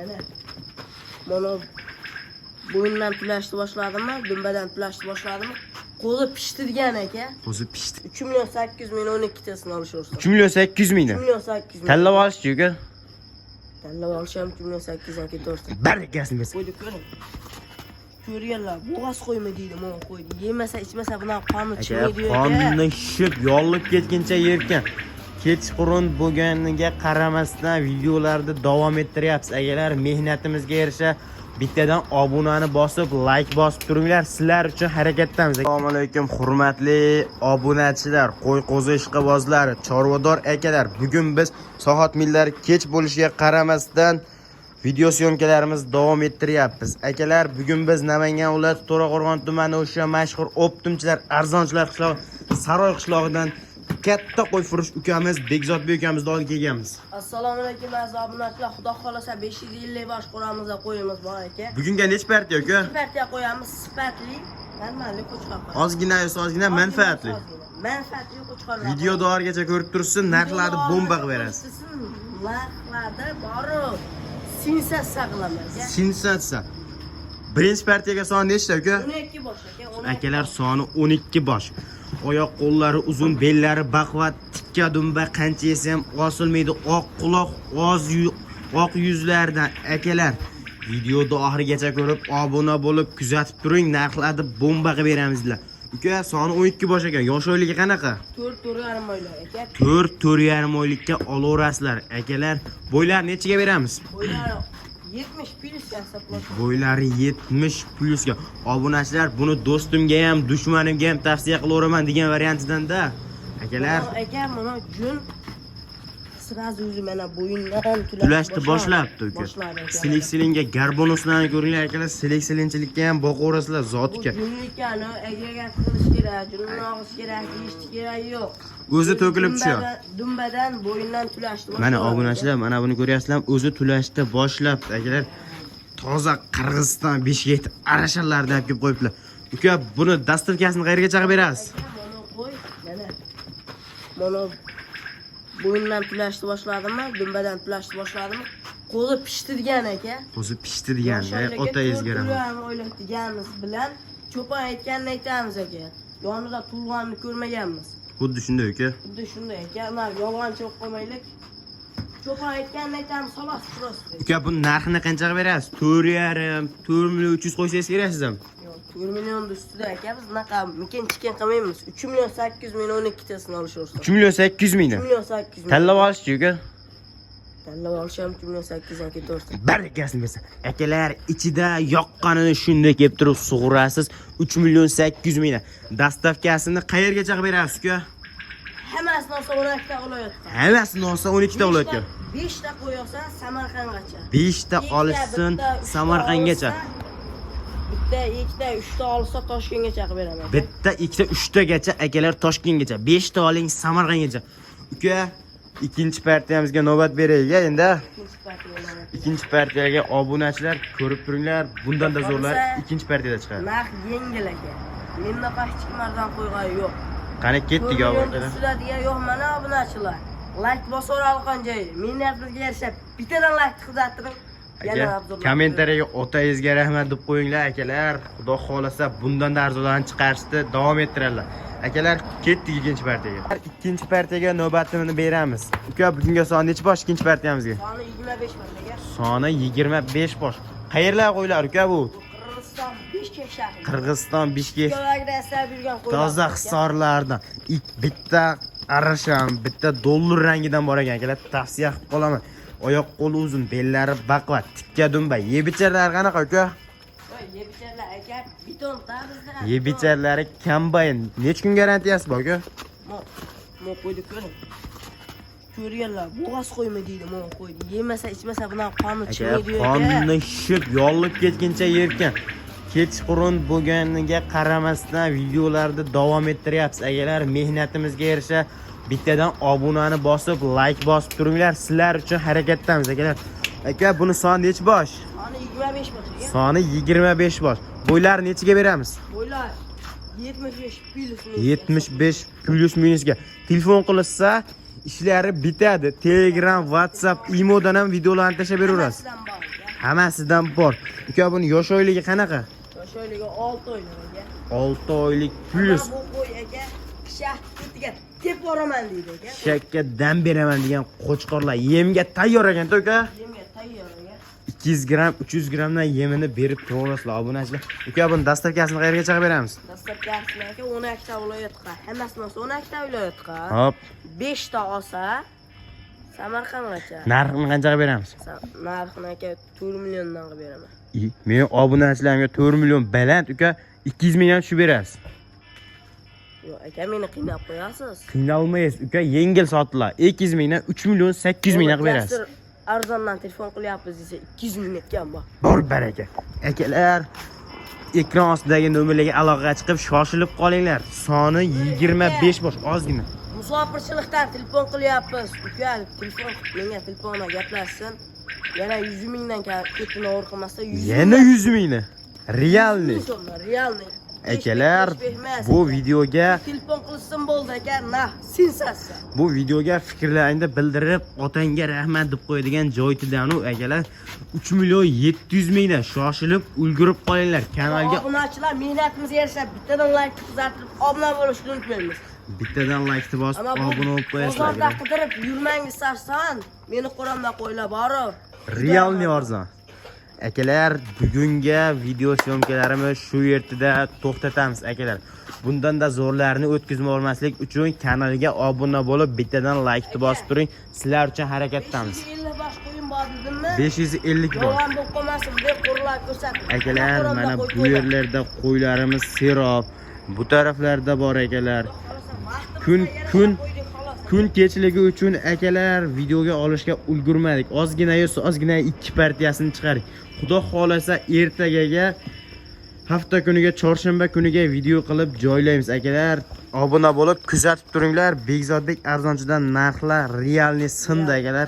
Mana. Mana bo'yindan tulashni boshladimmi? Dumbadan tulashni boshladimmi? Qo'zi pishdi degan aka. Qo'zi pishdi. 3.800.000 12tasini olishursiz. 3.800.000. 3.800.000. Tanlab olish-ku. Tanlab olisham 3.800 dan ketaversin. Barakasini bersin. Qo'ydi ko'ring. Ko'rganlar, bo'g'az qo'yma deydi, men qo'ydi. Yemasa, ichmasa bunaqa qonni chiqmaydi aka. Qonni shishib, yollib ketguncha yerkan. Kechqurun bo'lganiga qaramasdan videolarni davom ettiryapmiz. Agar mehnatimizga yarasha bittadan obunani bosib, like bosib turinglar. Sizlar uchun harakatdamiz. Assalomu alaykum, hurmatli obunachilar, qo'y-qo'zi ishqibozlari, chorvador akalar. Bugun biz soat millari kech bo'lishiga qaramasdan video syomkalarimizni davom ettiryapmiz. Akalar, bugun biz Namangan viloyati To'raqo'rg'on tumani o'sha mashhur optimchilar, arzonchilar qishlog'i, Saroy qishlog'idan katta qo'y furush ukamiz Bekzodbek ukamizni olib kelganmiz. Assalomu alaykum aziz obunachilar. Xudo xolasa 550 bosh qo'ramizda qo'yimiz bor aka. Bugunga necha partiya aka? Partiya qo'yamiz, sifatli, normalniy qo'chqor. Ozgina manfaatli. Manfaatli qo'chqor. Video davomgacha ko'rib tursin, narxlarni bomba qilib berasiz. Narxlarda borib, sensatsiya qilamiz. Sensatsiya. Birinchi partiyaga soni nechta aka? 12 bosh aka. Akalar, soni 12 bosh. Oyoq qo'llari uzun, bellari baqvat, tikka dumba, qancha yesa ham osilmaydi. Oq quloq, oq yuzlardan akalar. Videoni oxirigacha ko'rib, obuna bo'lib, kuzatib turing. Narxlarni bomba qilib beramizlar. Uka, soni 12 bosh ekan. Yosh oyligi qanaqa? 4.5 oylik aka. 4.5 oylikka olaverasizlar. Akalar, bo'ylar nechiga beramiz? Bo'ylar 70 plyusga hisoblash. Bo'ylari 70 plyusga. Obunachilar, buni do'stimga ham, dushmanimga ham tavsiya qilaveraman degan variantidan-da. Akalar, aka, mana jun sirazi o'zi mana bo'yindan tulashni boshlabdi uka. Silik-silinga garbonoslarni ko'ringlar akalar, silik-silinchilikka ham boqaverasizlar zotga. Junlikani agregat qilish kerak, junni og'ish kerak, yeyish kerak yo'q. O'zi to'kilib tushadi. Dumbadan bo'yindan tulashni. Mana obunachilar, mana buni ko'ryapsizlar, o'zi tulashni boshlabdi akalar. Toza Qirg'iziston Bishkek arashalardan olib kelib qo'yibdilar. Uka, buni dastavkasini qayerga chaqib berasiz? Mana qo'y, mana. Mana bo'yindan tulashni boshladimmi? Dumbadan tulashni boshladimmi? Qo'zi pishdi degan aka. Qo'zi pishdi deganda, ota ezgaraman. O'ylab deganimiz bilan cho'pon aytganini aytamiz aka. Yonida tulg'onni ko'rmaganmiz. Xuddi shunday aka. Xuddi shunday aka. Ular yolg'onchi bo'lib qolmaylik. Cho'pon aytganini aytamiz, xolos, prosta. Uka, bu narxini qanchaga berasiz? 4.5, 4.300 qo'ysangiz kerak sizam. Yo'q, 4 millionning ustida aka, biz bunaqa mikin-chikin qilmaymiz. 3.800.000 12tasini olishursiz. 3.800.000. 3.800.000. Tanlab olish-chi uka? Tanlab olisham 3.800 dan ketaversin. Barakasini bersin. Akalar, ichida yoqqanini shunday kelib turib sug'urasiz. 3.800.000. Dastavkasini qayerga chaqib berasiz uka? Hammasini olsa 12 ta olayotgan. Hammasini olsa 12 ta olayotgan. 5 ta qo'ysan Samarqandgacha. 5 ta olishsin Samarqandgacha. Bitta, 2 ta, 3 ta olsa Toshkentgacha qilib beraman. Bitta, 2 ta, 3 tagacha akalar Toshkentgacha. 5 ta oling Samarqandgacha. Uka, ikkinchi partiyamizga navbat beraylik endi. Ikkinchi partiyaga obunachilar ko'rib turinglar. Bundan da zo'rlar ikkinchi partiyada chiqadi. Narx yengil aka. Menda pashchik marzon qo'yg'ay yo'q. Qani ketdik obunachilar. Sizlarga yo'q mana obunachilar. Like bosora olgan joy. Minnetimizga yarasha bittadan like qildattiring. Yana Abdulloh. Kommentariyaga ota ezga rahmat deb qo'yinglar akalar. Xudo xolasa bundan da arzonlarni chiqarishda davom ettiradilar. Akalar, ketdik ikkinchi partiyaga. Ikkinchi partiyaga navbatini beramiz. Uka, bugunga soni necha bosh ikkinchi partiyamizga? Soni 25 bosh aka. Soni 25 bosh. Qayerlar qo'ylar uka bu? Qirg'iziston Bishkek shahri. Qirg'iziston Bishkek. Yo'lagida yurgan qo'ylar. Toza hissorlardan bitta arasham, bitta dollar rangidan bor ekan akalar. Tavsiya qilib qolaman. Oyoq qo'li uzun, bellari baqvat, tikka dumba. Yebicharlar qanaqa uka? Yebicharlar aka, beton tarzda. Yebicharlari kombayn. Nech kun garantiyasi bor uka? Mo qo'ydi ko'ring. Ko'rganlar, bo'g'az qo'yma deydi, mo qo'ydi. Yemasa, ichmasa bunaqa qonni chiqmaydi aka. Qonni shishib, yollib ketguncha yerkan. Kechqurun bo'lganiga qaramasdan videolarni davom ettiryapmiz. Agar mehnatimizga yarasha bittadan obunani bosib, like bosib turinglar. Sizlar uchun harakatdamiz akalar. Aka, buni soni necha bosh? Soni 25 bosh aka. Soni 25 bosh. Bo'ylar nechiga beramiz? Bo'ylar 75 plyus minus. 75 plyus minusga. Telefon qilsa ishlari bitadi. Telegram, WhatsApp, Imo'dan ham videolarni tashlab beraverasiz. hammasidan bor. Uka buni yosh oyligi qanaqa? Yo'shoyliga 6 oylik aka. 6 oylik plus Bu qo'y aka, kisha ketiga tep boraman deydi aka. shakka dam beraman degan qo'chqorlar yemga tayyor ekan-da uka. Yemga tayyor aka. 200 gram, 300 gramdan yemini berib turaverasizlar obunachilar. Uka buni dastavkasini qayerga chiqarib beramiz? Dastlabki aka 12 ta viloyatga, hammasidan 12 ta viloyatga. Hop, 5 ta olsa Samarqandgacha. narxini qanchaga beramiz? Narxini aka 4 milliondan qilib beraman. Men obunachilarimga 4 million baland uka 200 mingdan tushib berasiz. Yo'q aka, meni qiynab qo'yasiz. Qiynalmaysiz uka, yengil sotilar. 200 mingdan 3 million 800 mingdan qilib berasiz. Arzondan telefon qilyapmiz desa 200 ming aytgan bor. Bor baraka. Akalar, ekran ostidagi nomerlarga aloqaga chiqib shoshilib qolinglar. Soni 25 bosh, ozgina. Musofirchilikdan telefon qilyapmiz. Uka, telefon menga telefonga gaplashsin. Yana 100 mingdan ketini o'rqimasa 100. Yana 100 mingni. Realni. Realni. Akalar, bu videoga telefon qilsin bo'ldi aka, nah, sensatsiya. bu videoga fikrlaringni bildirib, otangga rahmat deb qo'yadigan joy tidanu akalar 3 million 700 mingdan shoshilib ulgurib qolinglar. Kanalga obunachilar mehnatimizga yarasha bittadan like qizartirib obuna bo'lishni unutmaymiz. bittadan like bosib, obuna bo'lib qo'yasizlar. Bozorda qidirib yurmangiz sarson, meni qo'ramda qo'ylar borib. Realni arzon. Akalar, bugungi video syomkalarimiz shu yerda to'xtatamiz akalar. Bundan-da zo'rlarini o'tkazib olmaslik uchun kanalga obuna bo'lib, bittadan like bosib turing. Sizlar uchun harakatdamiz. 550 bosh qo'yim bor dedimmi? 550 bor. Yolg'on bo'lib qolmasin deb qo'rlar ko'rsating. Akalar, mana bu yerlarda qo'ylarimiz serob, bu taraflarda bor akalar. Kun kechligi uchun akalar videoga olishga ulgurmadik. Ozgina 2 partiyasini chiqarik. Xudo xolasa ertagaga hafta kuniga chorshanba kuniga video qilib joylaymiz akalar. Obuna bo'lib kuzatib turinglar. Bekzodbek arzonchidan narxlar realni sindi akalar.